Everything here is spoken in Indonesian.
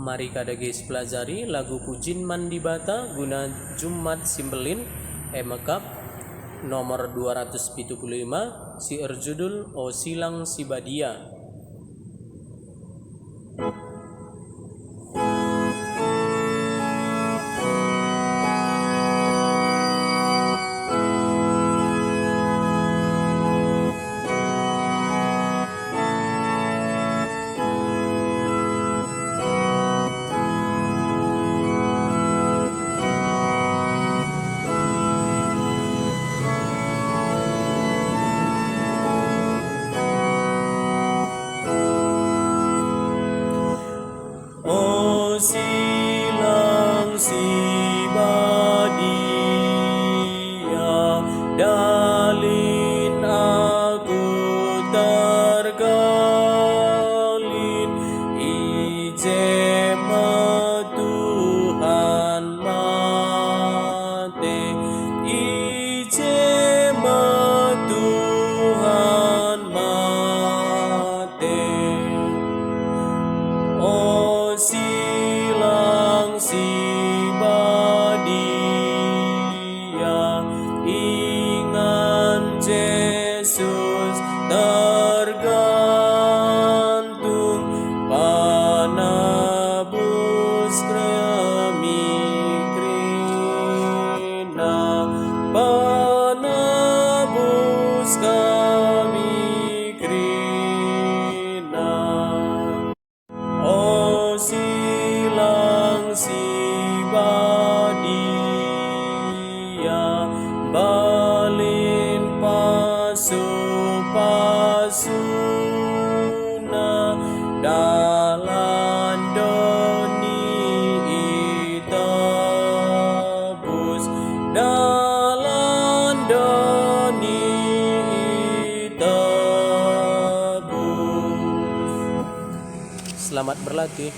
Mari kada guys pelajari lagu Pujin Mandibata guna Jumat Simbelin Emekap nomor 275 si erjudul O Silang Sibadia. O silang sibadia, dalin aku tergalin, ijema Tuhan mate, ijema Tuhan mate. O silang sibadia, ingan Yesus tergantung, panabus kemikrina, panabus kemikrina. O silang sibadia, balin pasu-pasuna, dalan doni itabus, dalan doni itabus. Selamat berlatih.